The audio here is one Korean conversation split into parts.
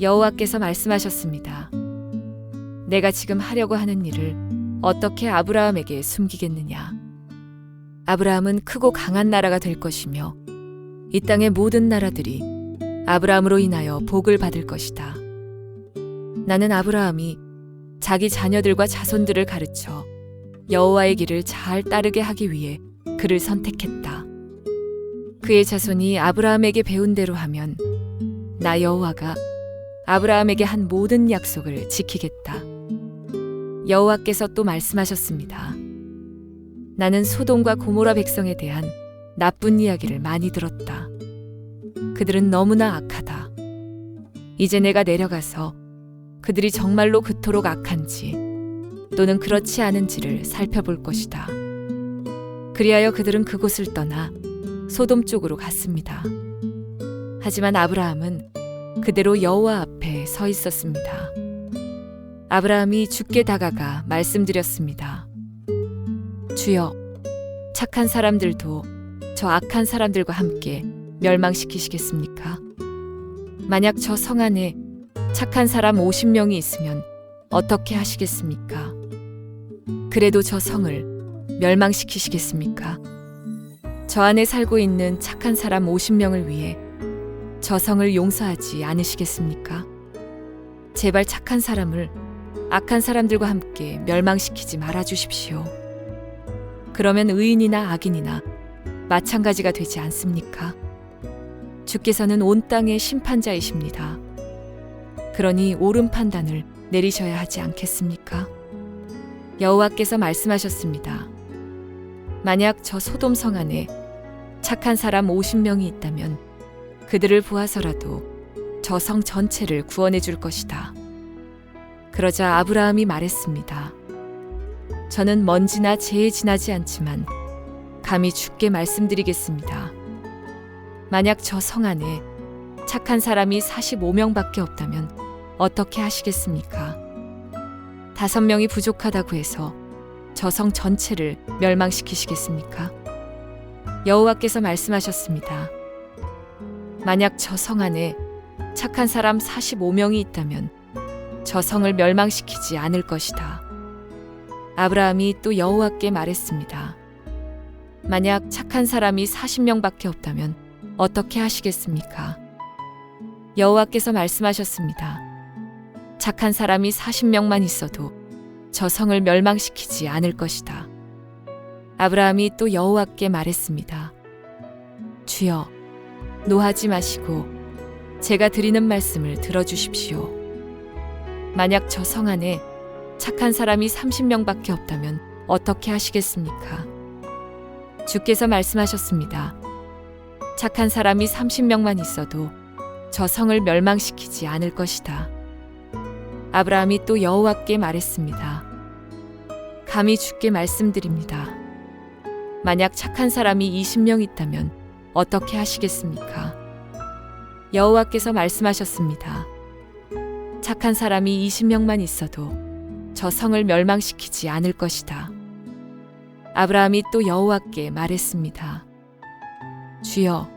여호와께서 말씀하셨습니다. 내가 지금 하려고 하는 일을 어떻게 아브라함에게 숨기겠느냐? 아브라함은 크고 강한 나라가 될 것이며 이 땅의 모든 나라들이 아브라함으로 인하여 복을 받을 것이다. 나는 아브라함이 자기 자녀들과 자손들을 가르쳐 여호와의 길을 잘 따르게 하기 위해 그를 선택했다. 그의 자손이 아브라함에게 배운 대로 하면 나 여호와가 아브라함에게 한 모든 약속을 지키겠다. 여호와께서 또 말씀하셨습니다. 나는 소돔과 고모라 백성에 대한 나쁜 이야기를 많이 들었다. 그들은 너무나 악하다. 이제 내가 내려가서 그들이 정말로 그토록 악한지 또는 그렇지 않은지를 살펴볼 것이다. 그리하여 그들은 그곳을 떠나 소돔 쪽으로 갔습니다. 하지만 아브라함은 그대로 여호와 앞에 서 있었습니다. 아브라함이 주께 다가가 말씀드렸습니다. 주여, 착한 사람들도 저 악한 사람들과 함께 멸망시키시겠습니까? 만약 저 성 안에 착한 사람 50명이 있으면 어떻게 하시겠습니까? 그래도 저 성을 멸망시키시겠습니까? 저 안에 살고 있는 착한 사람 50명을 위해 저 성을 용서하지 않으시겠습니까? 제발 착한 사람을 악한 사람들과 함께 멸망시키지 말아 주십시오. 그러면 의인이나 악인이나 마찬가지가 되지 않습니까? 주께서는 온 땅의 심판자이십니다. 그러니 옳은 판단을 내리셔야 하지 않겠습니까? 여호와께서 말씀하셨습니다. 만약 저 소돔 성 안에 착한 사람 50명이 있다면 그들을 보아서라도 저 성 전체를 구원해 줄 것이다. 그러자 아브라함이 말했습니다. 저는 먼지나 재에 지나지 않지만 감히 주께 말씀드리겠습니다. 만약 저 성 안에 착한 사람이 45명밖에 없다면 어떻게 하시겠습니까? 5명이 부족하다고 해서 저 성 전체를 멸망시키시겠습니까? 여호와께서 말씀하셨습니다. 만약 저 성 안에 착한 사람 45명이 있다면 저 성을 멸망시키지 않을 것이다. 아브라함이 또 여호와께 말했습니다. 만약 착한 사람이 40명밖에 없다면 어떻게 하시겠습니까? 여호와께서 말씀하셨습니다. 착한 사람이 40명만 있어도 저 성을 멸망시키지 않을 것이다. 아브라함이 또 여호와께 말했습니다. 주여, 노하지 마시고 제가 드리는 말씀을 들어주십시오. 만약 저 성 안에 착한 사람이 30명밖에 없다면 어떻게 하시겠습니까? 주께서 말씀하셨습니다. 착한 사람이 30명만 있어도 저 성을 멸망시키지 않을 것이다. 아브라함이 또 여호와께 말했습니다. 감히 주께 말씀드립니다. 만약 착한 사람이 20명 있다면 어떻게 하시겠습니까? 여호와께서 말씀하셨습니다. 착한 사람이 20명만 있어도 저 성을 멸망시키지 않을 것이다. 아브라함이 또 여호와께 말했습니다. 주여,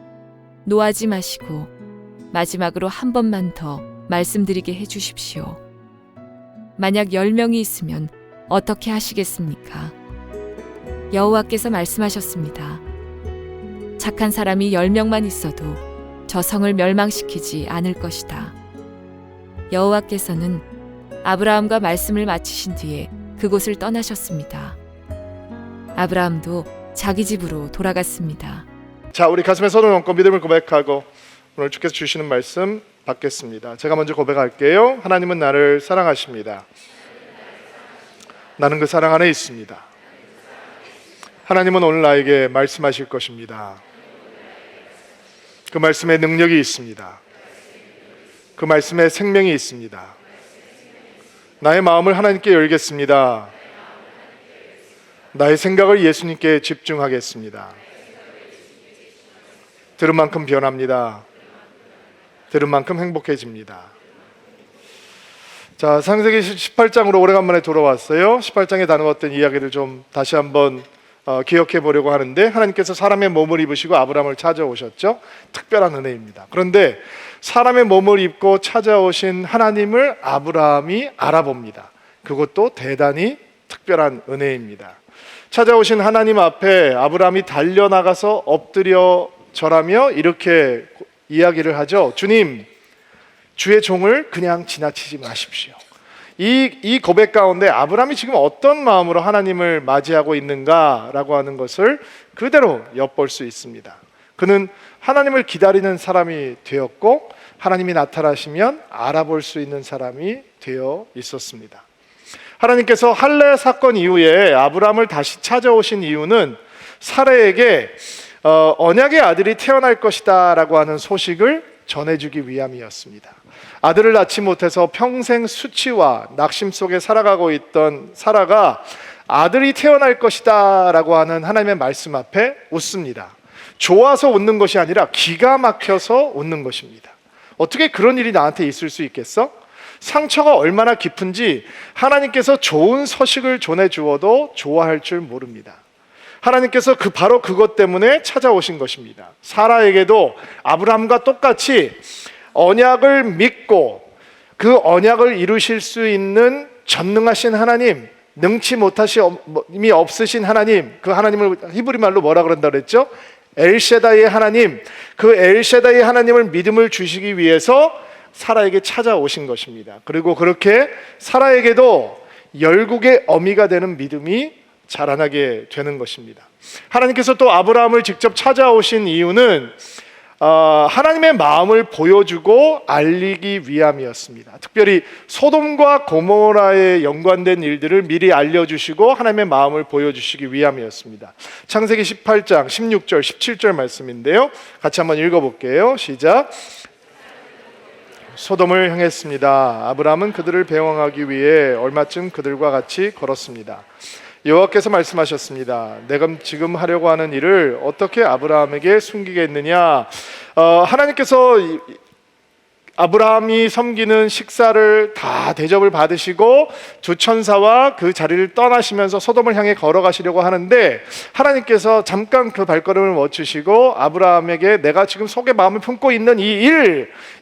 노하지 마시고 마지막으로 한 번만 더 말씀드리게 해주십시오. 만약 10명이 있으면 어떻게 하시겠습니까? 여호와께서 말씀하셨습니다. 착한 사람이 10명만 있어도 저 성을 멸망시키지 않을 것이다. 여호와께서는 아브라함과 말씀을 마치신 뒤에 그곳을 떠나셨습니다. 아브라함도 자기 집으로 돌아갔습니다. 자, 우리 가슴에 손을 얹고 믿음을 고백하고 오늘 주께서 주시는 말씀 받겠습니다. 제가 먼저 고백할게요. 하나님은 나를 사랑하십니다. 나는 그 사랑 안에 있습니다. 하나님은 오늘 나에게 말씀하실 것입니다. 그 말씀에 능력이 있습니다. 그 말씀에 생명이 있습니다. 나의 마음을 하나님께 열겠습니다. 나의 생각을 예수님께 집중하겠습니다. 들은 만큼 변합니다. 들은 만큼 행복해집니다. 자, 창세기 18장으로 오래간만에 돌아왔어요. 18장에 나누었던 이야기를 좀 다시 한번 기억해 보려고 하는데, 하나님께서 사람의 몸을 입으시고 아브라함을 찾아오셨죠. 특별한 은혜입니다. 그런데 사람의 몸을 입고 찾아오신 하나님을 아브라함이 알아봅니다. 그것도 대단히 특별한 은혜입니다. 찾아오신 하나님 앞에 아브라함이 달려나가서 엎드려 절하며 이렇게 이야기를 하죠. 주님, 주의 종을 그냥 지나치지 마십시오. 이 고백 가운데 아브라함이 지금 어떤 마음으로 하나님을 맞이하고 있는가라고 하는 것을 그대로 엿볼 수 있습니다. 그는 하나님을 기다리는 사람이 되었고, 하나님이 나타나시면 알아볼 수 있는 사람이 되어 있었습니다. 하나님께서 할례 사건 이후에 아브라함을 다시 찾아오신 이유는 사라에게 언약의 아들이 태어날 것이다 라고 하는 소식을 전해주기 위함이었습니다. 아들을 낳지 못해서 평생 수치와 낙심 속에 살아가고 있던 사라가 아들이 태어날 것이다 라고 하는 하나님의 말씀 앞에 웃습니다. 좋아서 웃는 것이 아니라 기가 막혀서 웃는 것입니다. 어떻게 그런 일이 나한테 있을 수 있겠어? 상처가 얼마나 깊은지 하나님께서 좋은 소식을 전해주어도 좋아할 줄 모릅니다. 하나님께서 바로 그것 때문에 찾아오신 것입니다. 사라에게도 아브라함과 똑같이 언약을 믿고 그 언약을 이루실 수 있는 전능하신 하나님, 능치 못하심이 없으신 하나님, 그 하나님을 히브리 말로 뭐라 그런다 그랬죠? 엘샤다이의 하나님, 그 엘샤다이의 하나님을 믿음을 주시기 위해서 사라에게 찾아오신 것입니다. 그리고 그렇게 사라에게도 열국의 어미가 되는 믿음이 자라나게 되는 것입니다. 하나님께서 또 아브라함을 직접 찾아오신 이유는 하나님의 마음을 보여주고 알리기 위함이었습니다. 특별히 소돔과 고모라에 연관된 일들을 미리 알려주시고 하나님의 마음을 보여주시기 위함이었습니다. 창세기 18장 16절 17절 말씀인데요, 같이 한번 읽어볼게요. 시작. 소돔을 향했습니다. 아브라함은 그들을 배웅하기 위해 얼마쯤 그들과 같이 걸었습니다. 여호와께서 말씀하셨습니다. 내가 지금 하려고 하는 일을 어떻게 아브라함에게 숨기겠느냐. 하나님께서 아브라함이 섬기는 식사를 다 대접을 받으시고 두 천사와 그 자리를 떠나시면서 소돔을 향해 걸어가시려고 하는데, 하나님께서 잠깐 그 발걸음을 멈추시고 아브라함에게 내가 지금 속에 마음을 품고 있는 이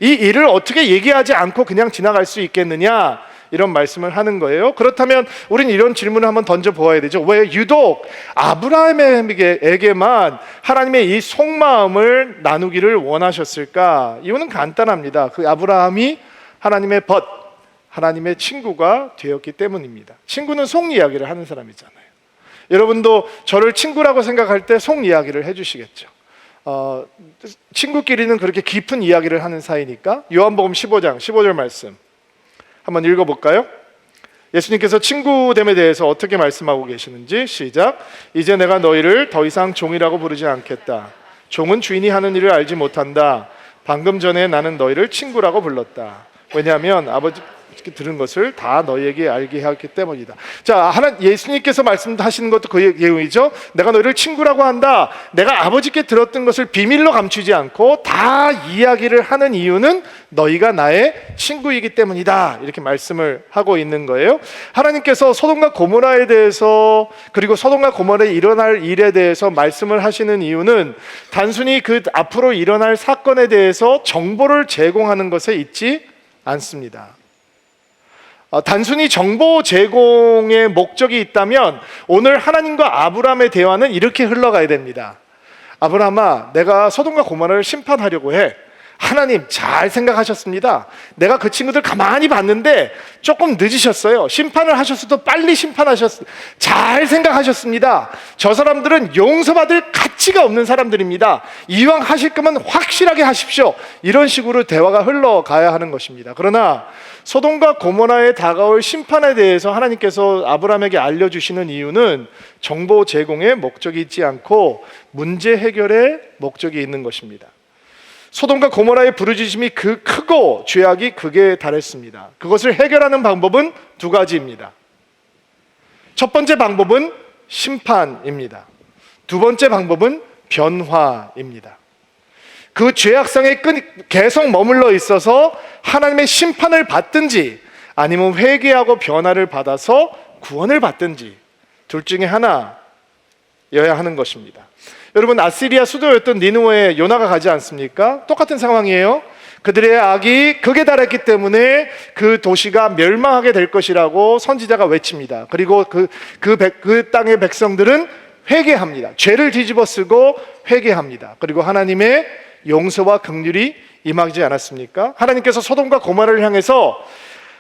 일을 어떻게 얘기하지 않고 그냥 지나갈 수 있겠느냐, 이런 말씀을 하는 거예요. 그렇다면 우리는 이런 질문을 한번 던져보아야 되죠. 왜 유독 아브라함에게만 하나님의 이 속마음을 나누기를 원하셨을까? 이유는 간단합니다. 그 아브라함이 하나님의 하나님의 친구가 되었기 때문입니다. 친구는 속 이야기를 하는 사람이잖아요. 여러분도 저를 친구라고 생각할 때 속 이야기를 해주시겠죠. 친구끼리는 그렇게 깊은 이야기를 하는 사이니까. 요한복음 15장 15절 말씀 한번 읽어볼까요? 예수님께서 친구됨에 대해서 어떻게 말씀하고 계시는지 시작. 이제 내가 너희를 더 이상 종이라고 부르지 않겠다. 종은 주인이 하는 일을 알지 못한다. 방금 전에 나는 너희를 친구라고 불렀다. 왜냐하면 아버지께 들은 것을 다 너희에게 알게 하였기 때문이다. 자, 예수님께서 말씀하시는 것도 그 내용이죠. 내가 너희를 친구라고 한다. 내가 아버지께 들었던 것을 비밀로 감추지 않고 다 이야기를 하는 이유는 너희가 나의 친구이기 때문이다. 이렇게 말씀을 하고 있는 거예요. 하나님께서 소돔과 고모라에 대해서, 그리고 소돔과 고모라에 일어날 일에 대해서 말씀을 하시는 이유는 단순히 그 앞으로 일어날 사건에 대해서 정보를 제공하는 것에 있지 않습니다. 단순히 정보 제공의 목적이 있다면 오늘 하나님과 아브라함의 대화는 이렇게 흘러가야 됩니다. 아브라함아, 내가 소돔과 고모라를 심판하려고 해. 하나님 잘 생각하셨습니다. 내가 그 친구들 가만히 봤는데 조금 늦으셨어요. 심판을 하셨어도 빨리 심판하셨어요. 잘 생각하셨습니다. 저 사람들은 용서받을 가치가 없는 사람들입니다. 이왕 하실 거면 확실하게 하십시오. 이런 식으로 대화가 흘러가야 하는 것입니다. 그러나 소돔과 고모라에 다가올 심판에 대해서 하나님께서 아브라함에게 알려주시는 이유는 정보 제공의 목적이 있지 않고 문제 해결의 목적이 있는 것입니다. 소돔과 고모라의 부르짖음이 크고 죄악이 극에 달했습니다. 그것을 해결하는 방법은 두 가지입니다. 첫 번째 방법은 심판입니다. 두 번째 방법은 변화입니다. 그 죄악성에 계속 머물러 있어서 하나님의 심판을 받든지 아니면 회개하고 변화를 받아서 구원을 받든지 둘 중에 하나, 하는 것입니다. 여러분, 아시리아 수도였던 니느웨에 요나가 가지 않습니까? 똑같은 상황이에요. 그들의 악이 극에 달했기 때문에 그 도시가 멸망하게 될 것이라고 선지자가 외칩니다. 그리고 그 땅의 백성들은 회개합니다. 죄를 뒤집어쓰고 회개합니다. 그리고 하나님의 용서와 긍휼이 임하지 않았습니까? 하나님께서 소돔과 고모라를 향해서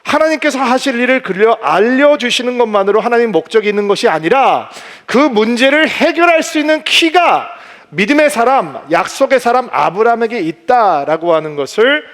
하나님께서 하실 일을 알려주시는 것만으로 하나님 목적이 있는 것이 아니라 그 문제를 해결할 수 있는 키가 믿음의 사람, 약속의 사람 아브라함에게 있다라고 하는 것을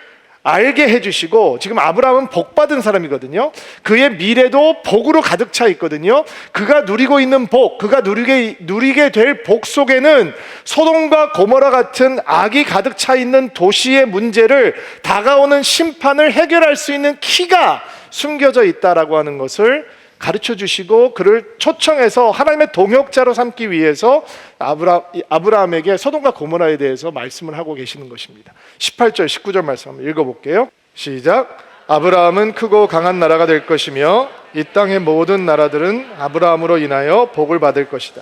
알게 해주시고, 지금 아브라함은 복받은 사람이거든요. 그의 미래도 복으로 가득 차 있거든요. 그가 누리고 있는 복, 그가 누리게 될 복 속에는 소돔과 고모라 같은 악이 가득 차 있는 도시의 문제를, 다가오는 심판을 해결할 수 있는 키가 숨겨져 있다라고 하는 것을 가르쳐 주시고, 그를 초청해서 하나님의 동역자로 삼기 위해서 아브라함에게 소돔과 고모라에 대해서 말씀을 하고 계시는 것입니다. 18절 19절 말씀 한번 읽어볼게요. 시작. 아브라함은 크고 강한 나라가 될 것이며 이 땅의 모든 나라들은 아브라함으로 인하여 복을 받을 것이다.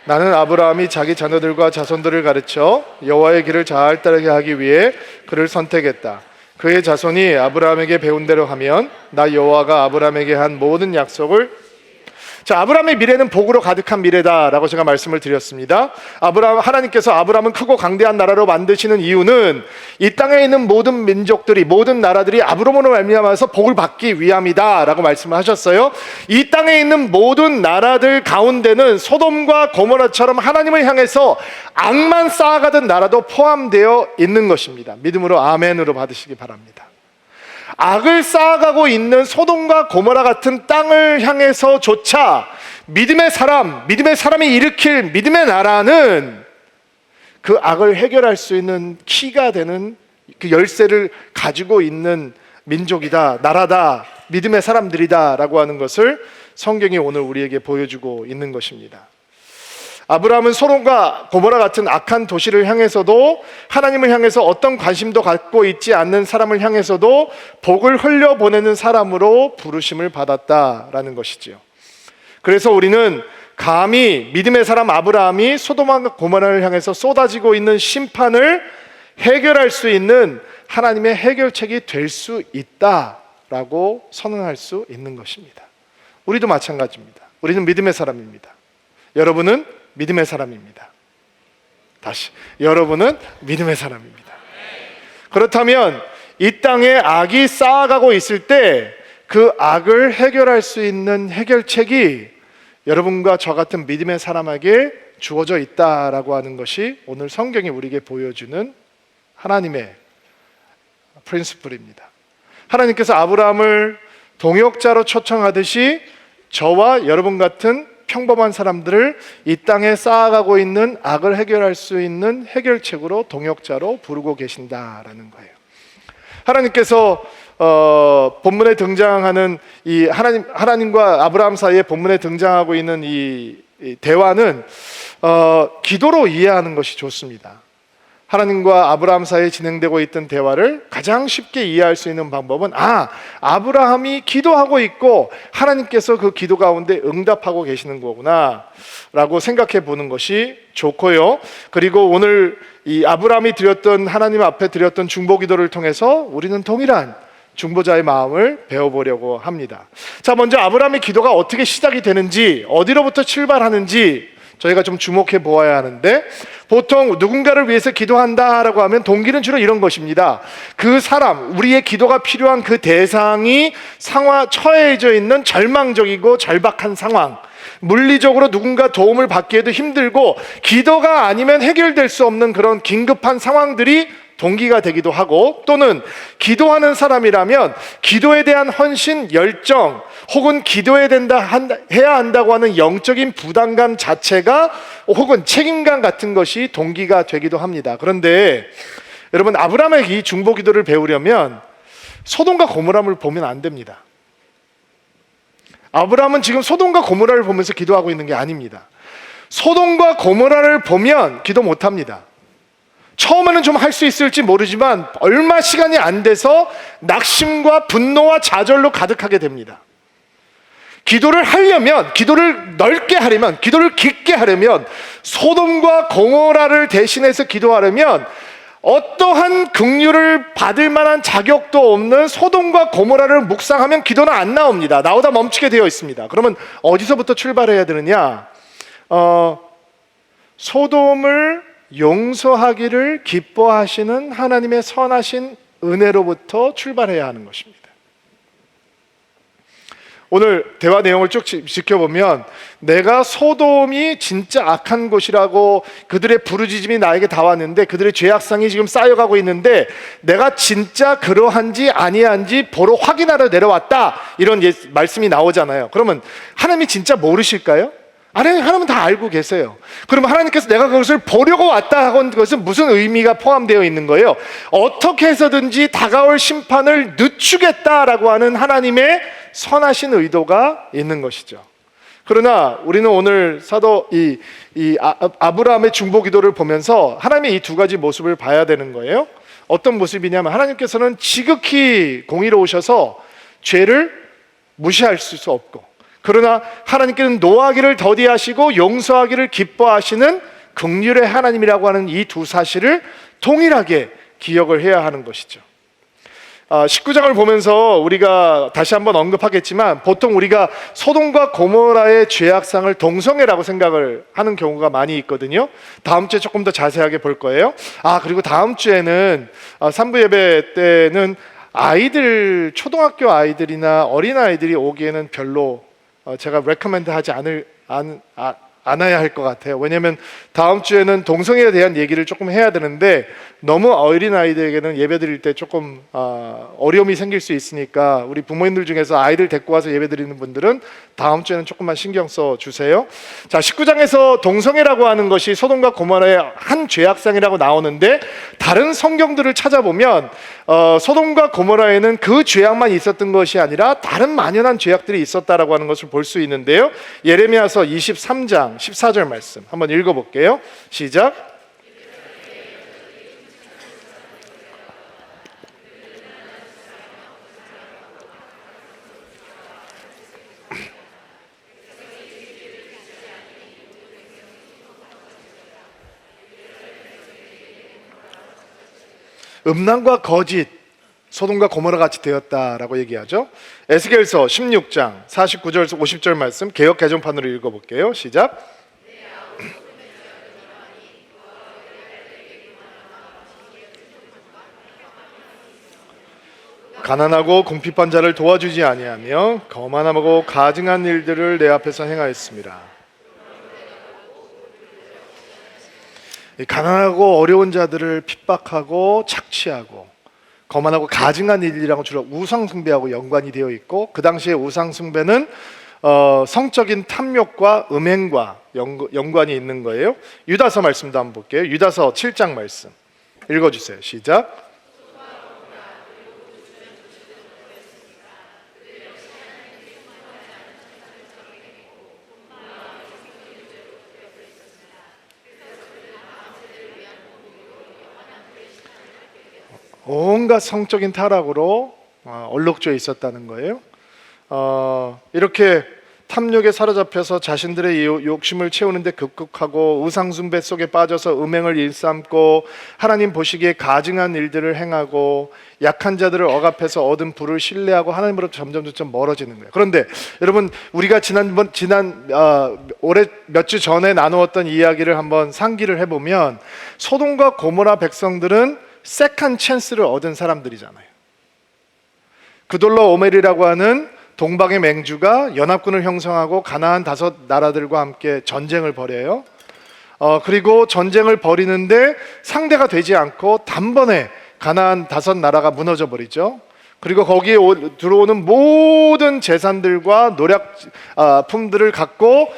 나는 아브라함이 자기 자녀들과 자손들을 가르쳐 여호와의 길을 잘 따르게 하기 위해 그를 선택했다. 그의 자손이 아브라함에게 배운 대로 하면 나 여호와가 아브라함에게 한 모든 약속을, 자, 아브라함의 미래는 복으로 가득한 미래다라고 제가 말씀을 드렸습니다. 하나님께서 아브라함은 크고 강대한 나라로 만드시는 이유는 이 땅에 있는 모든 민족들이, 모든 나라들이 아브라함으로 말미암아서 복을 받기 위함이다라고 말씀을 하셨어요. 이 땅에 있는 모든 나라들 가운데는 소돔과 고모라처럼 하나님을 향해서 악만 쌓아가던 나라도 포함되어 있는 것입니다. 믿음으로 아멘으로 받으시기 바랍니다. 악을 쌓아가고 있는 소돔과 고모라 같은 땅을 향해서조차 믿음의 사람이 일으킬 믿음의 나라는 그 악을 해결할 수 있는 키가 되는 그 열쇠를 가지고 있는 민족이다, 나라다, 믿음의 사람들이다 라고 하는 것을 성경이 오늘 우리에게 보여주고 있는 것입니다. 아브라함은 소돔과 고모라 같은 악한 도시를 향해서도, 하나님을 향해서 어떤 관심도 갖고 있지 않는 사람을 향해서도 복을 흘려보내는 사람으로 부르심을 받았다라는 것이지요. 그래서 우리는 감히 믿음의 사람 아브라함이 소돔과 고모라를 향해서 쏟아지고 있는 심판을 해결할 수 있는 하나님의 해결책이 될 수 있다라고 선언할 수 있는 것입니다. 우리도 마찬가지입니다. 우리는 믿음의 사람입니다. 여러분은 믿음의 사람입니다. 다시, 여러분은 믿음의 사람입니다. 그렇다면 이 땅에 악이 쌓아가고 있을 때 그 악을 해결할 수 있는 해결책이 여러분과 저 같은 믿음의 사람에게 주어져 있다라고 하는 것이 오늘 성경이 우리에게 보여주는 하나님의 프린시플입니다. 하나님께서 아브라함을 동역자로 초청하듯이 저와 여러분 같은 평범한 사람들을 이 땅에 쌓아가고 있는 악을 해결할 수 있는 해결책으로, 동역자로 부르고 계신다라는 거예요. 하나님께서 본문에 등장하는 이 하나님과 아브라함 사이에 본문에 등장하고 있는 이 대화는 기도로 이해하는 것이 좋습니다. 하나님과 아브라함 사이에 진행되고 있던 대화를 가장 쉽게 이해할 수 있는 방법은, 아브라함이 기도하고 있고 하나님께서 그 기도 가운데 응답하고 계시는 거구나 라고 생각해 보는 것이 좋고요. 그리고 오늘 이 아브라함이 드렸던, 하나님 앞에 드렸던 중보 기도를 통해서 우리는 동일한 중보자의 마음을 배워보려고 합니다. 자, 먼저 아브라함의 기도가 어떻게 시작이 되는지, 어디로부터 출발하는지 저희가 좀 주목해 보아야 하는데, 보통 누군가를 위해서 기도한다라고 하면 동기는 주로 이런 것입니다. 그 사람, 우리의 기도가 필요한 그 대상이 처해져 있는 절망적이고 절박한 상황, 물리적으로 누군가 도움을 받기에도 힘들고 기도가 아니면 해결될 수 없는 그런 긴급한 상황들이 동기가 되기도 하고, 또는 기도하는 사람이라면 기도에 대한 헌신, 열정, 혹은 해야 한다고 하는 영적인 부담감 자체가, 혹은 책임감 같은 것이 동기가 되기도 합니다. 그런데 여러분, 아브라함의 이 중보 기도를 배우려면 소돔과 고모라를 보면 안 됩니다. 아브라함은 지금 소돔과 고모라를 보면서 기도하고 있는 게 아닙니다. 소돔과 고모라를 보면 기도 못합니다. 처음에는 좀 할 수 있을지 모르지만 얼마 시간이 안 돼서 낙심과 분노와 좌절로 가득하게 됩니다. 기도를 하려면, 기도를 넓게 하려면, 기도를 깊게 하려면, 소돔과 고모라를 대신해서 기도하려면 어떠한 긍휼을 받을 만한 자격도 없는 소돔과 고모라를 묵상하면 기도는 안 나옵니다. 나오다 멈추게 되어 있습니다. 그러면 어디서부터 출발해야 되느냐? 소돔을 용서하기를 기뻐하시는 하나님의 선하신 은혜로부터 출발해야 하는 것입니다. 오늘 대화 내용을 쭉 지켜보면 내가 소돔이 진짜 악한 곳이라고, 그들의 부르짖음이 나에게 다 왔는데 그들의 죄악상이 지금 쌓여가고 있는데 내가 진짜 그러한지 아니한지 보러 확인하러 내려왔다, 이런 말씀이 나오잖아요. 그러면 하나님이 진짜 모르실까요? 아니, 하나님은 다 알고 계세요. 그러면 하나님께서 내가 그것을 보려고 왔다 하건 그것은 무슨 의미가 포함되어 있는 거예요? 어떻게 해서든지 다가올 심판을 늦추겠다라고 하는 하나님의 선하신 의도가 있는 것이죠. 그러나 우리는 오늘 사도 아브라함의 중보 기도를 보면서 하나님의 이 두 가지 모습을 봐야 되는 거예요. 어떤 모습이냐면 하나님께서는 지극히 공의로우셔서 죄를 무시할 수 없고, 그러나 하나님께는 노하기를 더디하시고 용서하기를 기뻐하시는 긍휼의 하나님이라고 하는 이 두 사실을 동일하게 기억을 해야 하는 것이죠. 19장을 보면서 우리가 다시 한번 언급하겠지만 보통 우리가 소돔과 고모라의 죄악상을 동성애라고 생각을 하는 경우가 많이 있거든요. 다음 주에 조금 더 자세하게 볼 거예요. 그리고 다음 주에는 3부 예배 때는 아이들, 초등학교 아이들이나 어린아이들이 오기에는 별로 제가 레커멘드 하지 않아야 할 것 같아요. 왜냐하면 다음 주에는 동성애에 대한 얘기를 조금 해야 되는데 너무 어린 아이들에게는 예배 드릴 때 조금 어려움이 생길 수 있으니까 우리 부모님들 중에서 아이들 데리고 와서 예배 드리는 분들은 다음 주에는 조금만 신경 써 주세요. 자, 19장에서 동성애라고 하는 것이 소돔과 고모라의 한 죄악상이라고 나오는데 다른 성경들을 찾아보면 소돔과 고모라에는 그 죄악만 있었던 것이 아니라 다른 만연한 죄악들이 있었다라고 하는 것을 볼 수 있는데요. 예레미야서 23장 14절 말씀 한번 읽어볼게요. 시작. 음란과 거짓, 소돔과 고모라 같이 되었다라고 얘기하죠. 에스겔서 16장 49절에서 50절 말씀 개역 개정판으로 읽어볼게요. 시작. 가난하고 궁핍한 자를 도와주지 아니하며 거만하고 가증한 일들을 내 앞에서 행하였습니다. 가난하고 어려운 자들을 핍박하고 착취하고 거만하고 가증한 일이라고 주로 우상숭배하고 연관이 되어 있고, 그 당시에 우상숭배는 성적인 탐욕과 음행과 연관이 있는 거예요. 유다서 말씀도 한번 볼게요. 유다서 7장 말씀 읽어주세요. 시작. 온갖 성적인 타락으로 얼룩져 있었다는 거예요. 이렇게 탐욕에 사로잡혀서 자신들의 욕심을 채우는데 급급하고 우상숭배 속에 빠져서 음행을 일삼고 하나님 보시기에 가증한 일들을 행하고 약한 자들을 억압해서 얻은 부를 신뢰하고 하나님으로부터 점점 멀어지는 거예요. 그런데 여러분, 우리가 올해 몇 주 전에 나누었던 이야기를 한번 상기를 해보면 소돔과 고모라 백성들은 세컨 찬스를 얻은 사람들이잖아요. 그돌로 오멜이라고 하는 동방의 맹주가 연합군을 형성하고 가나안 5 나라들과 함께 전쟁을 벌여요. 그리고 전쟁을 벌이는데 상대가 되지 않고 단번에 가나안 5 나라가 무너져 버리죠. 그리고 거기에 들어오는 모든 재산들과 노략품들을 갖고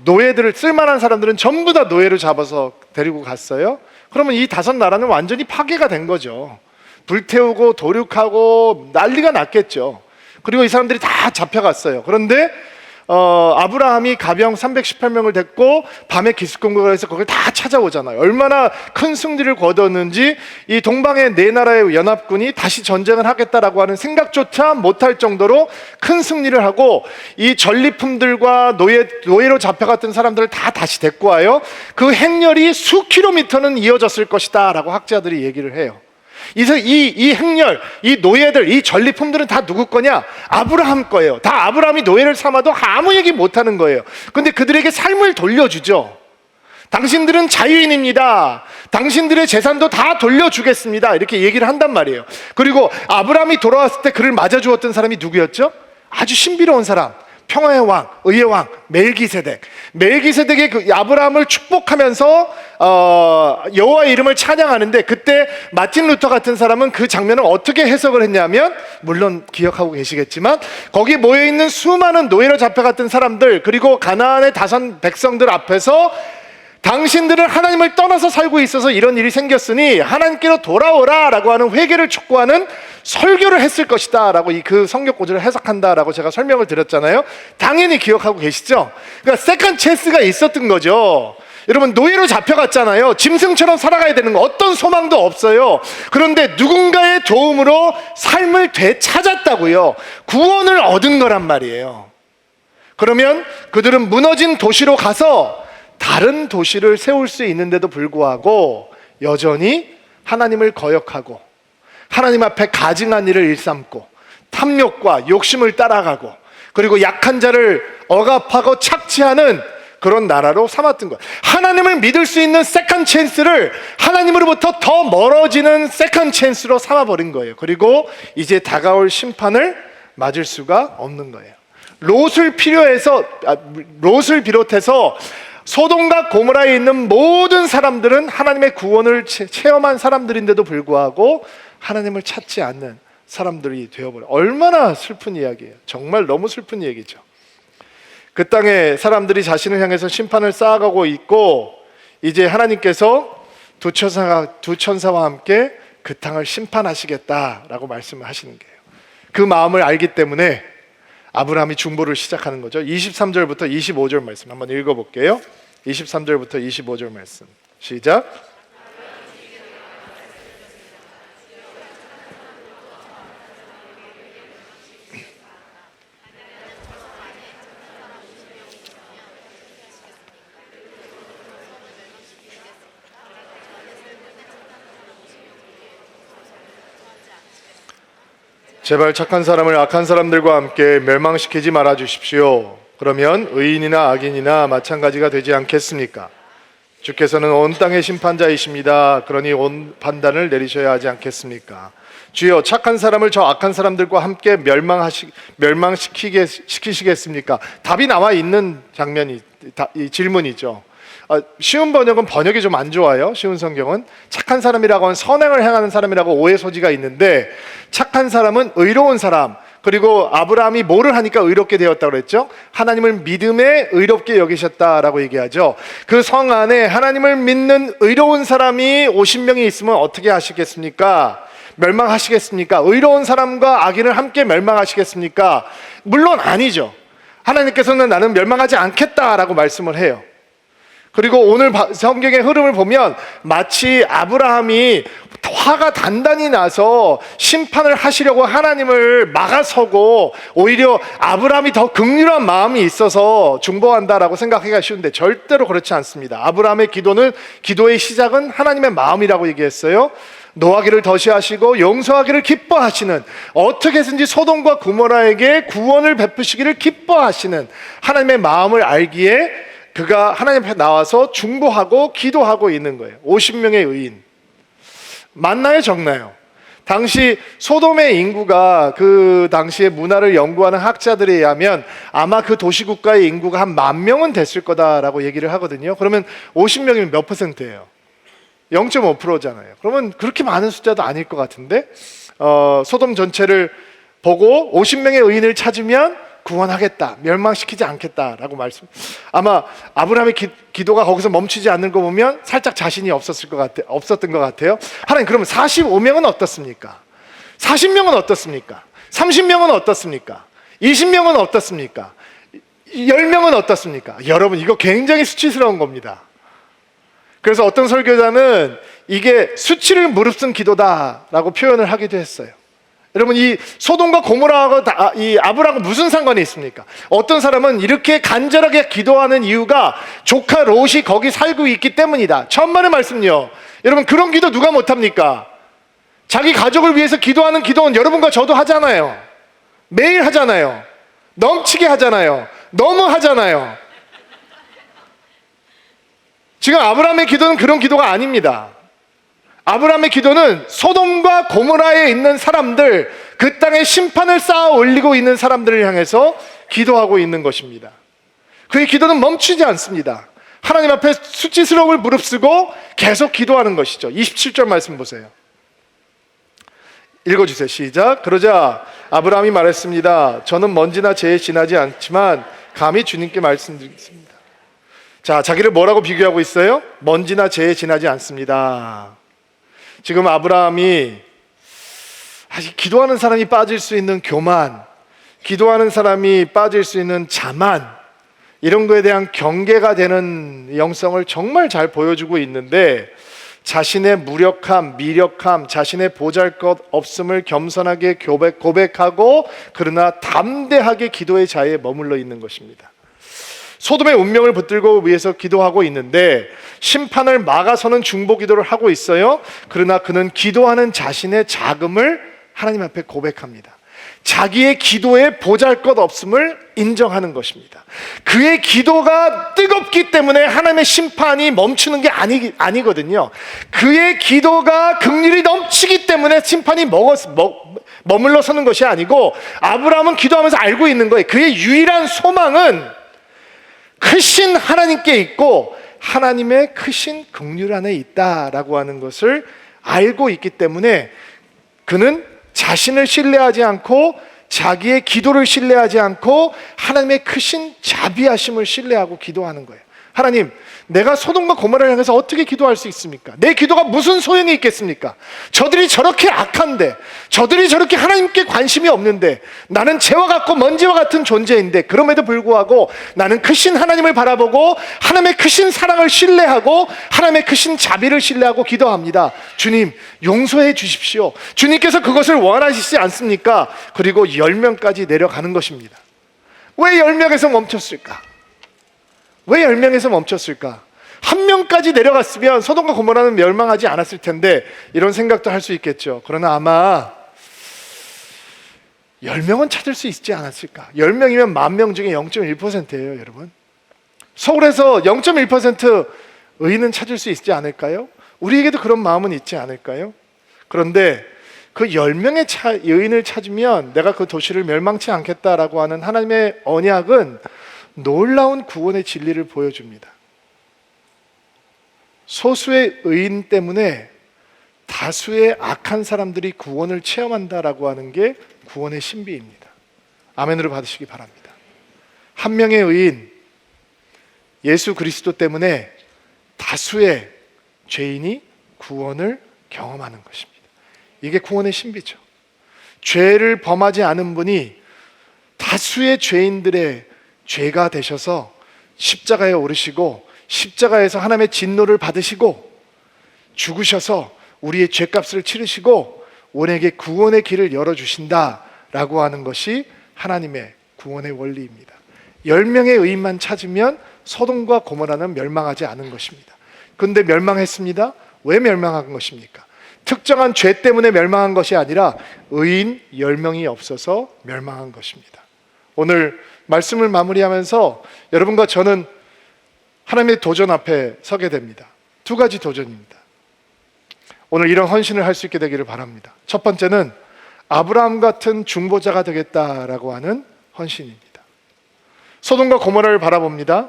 노예들을, 쓸만한 사람들은 전부 다 노예를 잡아서 데리고 갔어요. 그러면 이 5 나라는 완전히 파괴가 된 거죠. 불태우고 도륙하고 난리가 났겠죠. 그리고 이 사람들이 다 잡혀갔어요. 그런데 아브라함이 가병 318명을 데리고 밤에 기습공격을 해서 거길 다 찾아오잖아요. 얼마나 큰 승리를 거뒀는지 이 동방의 네 나라의 연합군이 다시 전쟁을 하겠다라고 하는 생각조차 못할 정도로 큰 승리를 하고 이 전리품들과 노예로 잡혀갔던 사람들을 다 다시 데리고 와요. 그 행렬이 수킬로미터는 이어졌을 것이다 라고 학자들이 얘기를 해요. 이 행렬, 이 노예들, 이 전리품들은 다 누구 거냐? 아브라함 거예요. 다 아브라함이 노예를 삼아도 아무 얘기 못하는 거예요. 근데 그들에게 삶을 돌려주죠. 당신들은 자유인입니다. 당신들의 재산도 다 돌려주겠습니다. 이렇게 얘기를 한단 말이에요. 그리고 아브라함이 돌아왔을 때 그를 맞아주었던 사람이 누구였죠? 아주 신비로운 사람, 평화의 왕, 의의 왕, 멜기세덱. 멜기세덱이 그 아브라함을 축복하면서 여호와의 이름을 찬양하는데, 그때 마틴 루터 같은 사람은 그 장면을 어떻게 해석을 했냐면, 물론 기억하고 계시겠지만 거기 모여있는 수많은 노예로 잡혀갔던 사람들, 그리고 가나안의 다선 백성들 앞에서 당신들은 하나님을 떠나서 살고 있어서 이런 일이 생겼으니 하나님께로 돌아오라 라고 하는 회개를 촉구하는 설교를 했을 것이다 라고 그 성경 구절을 해석한다 라고 제가 설명을 드렸잖아요. 당연히 기억하고 계시죠? 그러니까 세컨 찬스가 있었던 거죠. 여러분, 노예로 잡혀갔잖아요. 짐승처럼 살아가야 되는 거, 어떤 소망도 없어요. 그런데 누군가의 도움으로 삶을 되찾았다고요. 구원을 얻은 거란 말이에요. 그러면 그들은 무너진 도시로 가서 다른 도시를 세울 수 있는데도 불구하고 여전히 하나님을 거역하고 하나님 앞에 가증한 일을 일삼고 탐욕과 욕심을 따라가고 그리고 약한 자를 억압하고 착취하는 그런 나라로 삼았던 거예요. 하나님을 믿을 수 있는 세컨 찬스를 하나님으로부터 더 멀어지는 세컨 찬스로 삼아버린 거예요. 그리고 이제 다가올 심판을 맞을 수가 없는 거예요. 롯을 비롯해서 소돔과 고모라에 있는 모든 사람들은 하나님의 구원을 체험한 사람들인데도 불구하고 하나님을 찾지 않는 사람들이 되어버려요. 얼마나 슬픈 이야기예요. 정말 너무 슬픈 얘기죠. 그 땅에 사람들이 자신을 향해서 심판을 쌓아가고 있고, 이제 하나님께서 두 천사와 함께 그 땅을 심판하시겠다라고 말씀을 하시는 거예요. 그 마음을 알기 때문에 아브라함이 중보를 시작하는 거죠. 23절부터 25절 말씀 한번 읽어볼게요. 23절부터 25절 말씀 시작. 제발 착한 사람을 악한 사람들과 함께 멸망시키지 말아 주십시오. 그러면 의인이나 악인이나 마찬가지가 되지 않겠습니까? 주께서는 온 땅의 심판자이십니다. 그러니 온 판단을 내리셔야 하지 않겠습니까? 주여, 착한 사람을 저 악한 사람들과 함께 멸망시키시겠습니까? 답이 나와 있는 이 질문이죠. 쉬운 번역은 번역이 좀 안 좋아요. 쉬운 성경은 착한 사람이라고 하면 선행을 행하는 사람이라고 오해 소지가 있는데, 착한 사람은 의로운 사람, 그리고 아브라함이 뭐를 하니까 의롭게 되었다고 그랬죠? 하나님을 믿음에 의롭게 여기셨다라고 얘기하죠. 그 성 안에 하나님을 믿는 의로운 사람이 50명이 있으면 어떻게 하시겠습니까? 멸망하시겠습니까? 의로운 사람과 악인을 함께 멸망하시겠습니까? 물론 아니죠. 하나님께서는 나는 멸망하지 않겠다라고 말씀을 해요. 그리고 오늘 성경의 흐름을 보면 마치 아브라함이 화가 단단히 나서 심판을 하시려고 하나님을 막아서고 오히려 아브라함이 더 긍휼한 마음이 있어서 중보한다라고 생각하기가 쉬운데 절대로 그렇지 않습니다. 아브라함의 기도의 시작은 하나님의 마음이라고 얘기했어요. 노하기를 덧시하시고 용서하기를 기뻐하시는, 어떻게 해서든지 소돔과 고모라에게 구원을 베푸시기를 기뻐하시는 하나님의 마음을 알기에 그가 하나님 앞에 나와서 중보하고 기도하고 있는 거예요. 50명의 의인. 맞나요? 적나요? 당시 소돔의 인구가 그 당시의 문화를 연구하는 학자들에 의하면 아마 그 도시국가의 인구가 한 10,000명은 됐을 거다라고 얘기를 하거든요. 그러면 50명이면 몇 %예요? 0.5%잖아요. 그러면 그렇게 많은 숫자도 아닐 것 같은데, 소돔 전체를 보고 50명의 의인을 찾으면 구원하겠다, 멸망시키지 않겠다라고 말씀. 아마 아브라함의 기도가 거기서 멈추지 않는 거 보면 살짝 자신이 없었던 것 같아요. 하나님, 그러면 45명은 어떻습니까? 40명은 어떻습니까? 30명은 어떻습니까? 20명은 어떻습니까? 10명은 어떻습니까? 여러분, 이거 굉장히 수치스러운 겁니다. 그래서 어떤 설교자는 이게 수치를 무릅쓴 기도다라고 표현을 하기도 했어요. 여러분, 이 소돔과 고모라하고 이 아브라함과 무슨 상관이 있습니까? 어떤 사람은 이렇게 간절하게 기도하는 이유가 조카 롯이 거기 살고 있기 때문이다. 천만의 말씀요. 여러분, 그런 기도 누가 못합니까? 자기 가족을 위해서 기도하는 기도는 여러분과 저도 하잖아요. 매일 하잖아요. 넘치게 하잖아요. 너무 하잖아요. 지금 아브라함의 기도는 그런 기도가 아닙니다. 아브라함의 기도는 소돔과 고모라에 있는 사람들, 그 땅에 심판을 쌓아 올리고 있는 사람들을 향해서 기도하고 있는 것입니다. 그의 기도는 멈추지 않습니다. 하나님 앞에 수치스러움을 무릅쓰고 계속 기도하는 것이죠. 27절 말씀 보세요. 읽어주세요. 시작. 그러자 아브라함이 말했습니다. 저는 먼지나 재에 지나지 않지만 감히 주님께 말씀드리겠습니다. 자, 자기를 뭐라고 비교하고 있어요? 먼지나 재에 지나지 않습니다. 지금 아브라함이 기도하는 사람이 빠질 수 있는 교만, 기도하는 사람이 빠질 수 있는 자만, 이런 거에 대한 경계가 되는 영성을 정말 잘 보여주고 있는데, 자신의 무력함, 미력함, 자신의 보잘것없음을 겸손하게 고백하고 그러나 담대하게 기도의 자리에 머물러 있는 것입니다. 소돔의 운명을 붙들고 위해서 기도하고 있는데 심판을 막아서는 중보 기도를 하고 있어요. 그러나 그는 기도하는 자신의 자금을 하나님 앞에 고백합니다. 자기의 기도에 보잘것없음을 인정하는 것입니다. 그의 기도가 뜨겁기 때문에 하나님의 심판이 멈추는 게 아니거든요. 그의 기도가 긍휼이 넘치기 때문에 심판이 머물러 서는 것이 아니고, 아브라함은 기도하면서 알고 있는 거예요. 그의 유일한 소망은 크신 하나님께 있고 하나님의 크신 긍휼 안에 있다라고 하는 것을 알고 있기 때문에 그는 자신을 신뢰하지 않고 자기의 기도를 신뢰하지 않고 하나님의 크신 자비하심을 신뢰하고 기도하는 거예요. 하나님, 내가 소돔과 고모라를 향해서 어떻게 기도할 수 있습니까? 내 기도가 무슨 소용이 있겠습니까? 저들이 저렇게 악한데, 저들이 저렇게 하나님께 관심이 없는데, 나는 재와 같고 먼지와 같은 존재인데, 그럼에도 불구하고 나는 크신 하나님을 바라보고 하나님의 크신 사랑을 신뢰하고 하나님의 크신 자비를 신뢰하고 기도합니다. 주님, 용서해 주십시오. 주님께서 그것을 원하시지 않습니까? 그리고 10명까지 내려가는 것입니다. 왜 10명에서 멈췄을까? 왜 10명에서 멈췄을까? 1명까지 내려갔으면 소돔과 고모라는 멸망하지 않았을 텐데, 이런 생각도 할 수 있겠죠. 그러나 아마 10명은 찾을 수 있지 않았을까? 10명이면 10,000명 중에 0.1%예요, 여러분. 서울에서 0.1% 의인은 찾을 수 있지 않을까요? 우리에게도 그런 마음은 있지 않을까요? 그런데 그 10명의 의인을 찾으면 내가 그 도시를 멸망치 않겠다라고 하는 하나님의 언약은 놀라운 구원의 진리를 보여줍니다. 소수의 의인 때문에 다수의 악한 사람들이 구원을 체험한다라고 하는 게 구원의 신비입니다. 아멘으로 받으시기 바랍니다. 한 명의 의인, 예수 그리스도 때문에 다수의 죄인이 구원을 경험하는 것입니다. 이게 구원의 신비죠. 죄를 범하지 않은 분이 다수의 죄인들의 죄가 되셔서 십자가에 오르시고 십자가에서 하나님의 진노를 받으시고 죽으셔서 우리의 죄값을 치르시고 우리에게 구원의 길을 열어주신다라고 하는 것이 하나님의 구원의 원리입니다. 10명의 의인만 찾으면 소돔과 고모라는 멸망하지 않은 것입니다. 그런데 멸망했습니다. 왜 멸망한 것입니까? 특정한 죄 때문에 멸망한 것이 아니라 의인 10명이 없어서 멸망한 것입니다. 오늘 말씀을 마무리하면서 여러분과 저는 하나님의 도전 앞에 서게 됩니다. 2가지 도전입니다. 오늘 이런 헌신을 할 수 있게 되기를 바랍니다. 첫 번째는 아브라함 같은 중보자가 되겠다라고 하는 헌신입니다. 소돔과 고모라를 바라봅니다.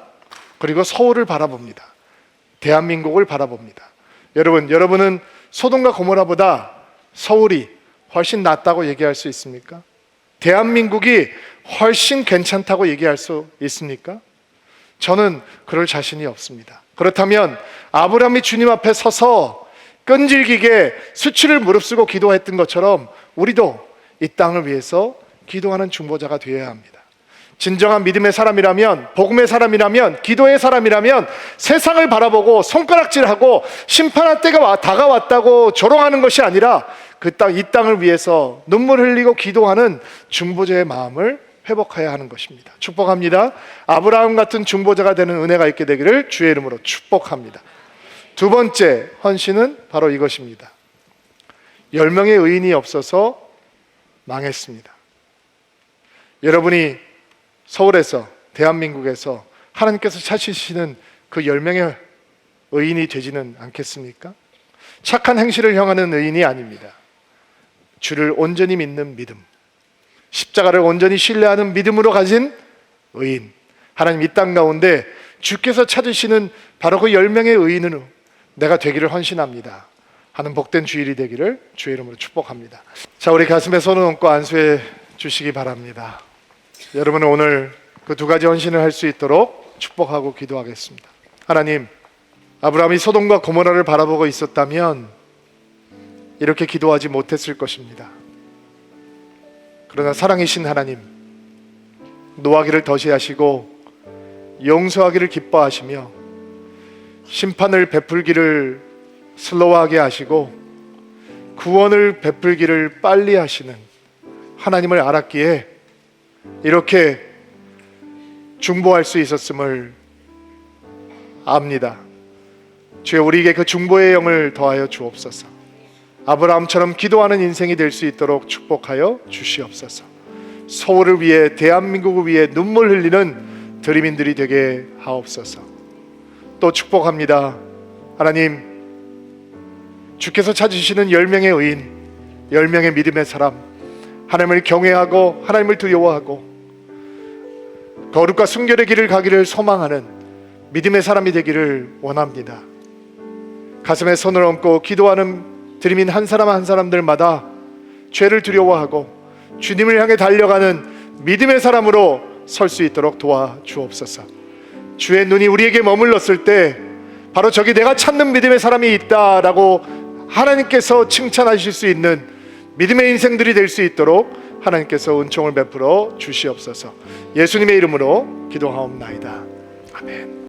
그리고 서울을 바라봅니다. 대한민국을 바라봅니다. 여러분은 소돔과 고모라보다 서울이 훨씬 낫다고 얘기할 수 있습니까? 대한민국이 훨씬 괜찮다고 얘기할 수 있습니까? 저는 그럴 자신이 없습니다. 그렇다면 아브라함이 주님 앞에 서서 끈질기게 수치를 무릅쓰고 기도했던 것처럼 우리도 이 땅을 위해서 기도하는 중보자가 되어야 합니다. 진정한 믿음의 사람이라면, 복음의 사람이라면, 기도의 사람이라면 세상을 바라보고 손가락질하고 심판할 때가 다가왔다고 조롱하는 것이 아니라 이 땅을 위해서 눈물 흘리고 기도하는 중보자의 마음을 회복해야 하는 것입니다. 축복합니다. 아브라함 같은 중보자가 되는 은혜가 있게 되기를 주의 이름으로 축복합니다. 두 번째 헌신은 바로 이것입니다. 10명의 의인이 없어서 망했습니다. 여러분이 서울에서, 대한민국에서 하나님께서 찾으시는 그 10명의 의인이 되지는 않겠습니까? 착한 행실을 향하는 의인이 아닙니다. 주를 온전히 믿는 믿음, 십자가를 온전히 신뢰하는 믿음으로 가진 의인, 하나님 이 땅 가운데 주께서 찾으시는 바로 그 10명의 의인으로 내가 되기를 헌신합니다 하는 복된 주일이 되기를 주의 이름으로 축복합니다. 자, 우리 가슴에 손을 얹고 안수해 주시기 바랍니다. 여러분은 오늘 그 두 가지 헌신을 할 수 있도록 축복하고 기도하겠습니다. 하나님, 아브라함이 소돔과 고모라를 바라보고 있었다면 이렇게 기도하지 못했을 것입니다. 그러나 사랑이신 하나님, 노하기를 덧시하시고 용서하기를 기뻐하시며 심판을 베풀기를 슬로우하게 하시고 구원을 베풀기를 빨리 하시는 하나님을 알았기에 이렇게 중보할 수 있었음을 압니다. 주여, 우리에게 그 중보의 영을 더하여 주옵소서. 아브라함처럼 기도하는 인생이 될 수 있도록 축복하여 주시옵소서. 서울을 위해, 대한민국을 위해 눈물 흘리는 드림인들이 되게 하옵소서. 또 축복합니다. 하나님, 주께서 찾으시는 10명의 의인, 10명의 믿음의 사람, 하나님을 경외하고 하나님을 두려워하고 거룩과 순결의 길을 가기를 소망하는 믿음의 사람이 되기를 원합니다. 가슴에 손을 얹고 기도하는 드림인 한 사람 한 사람들마다 죄를 두려워하고 주님을 향해 달려가는 믿음의 사람으로 설 수 있도록 도와주옵소서. 주의 눈이 우리에게 머물렀을 때 바로 저기 내가 찾는 믿음의 사람이 있다라고 하나님께서 칭찬하실 수 있는 믿음의 인생들이 될 수 있도록 하나님께서 은총을 베풀어 주시옵소서. 예수님의 이름으로 기도하옵나이다. 아멘.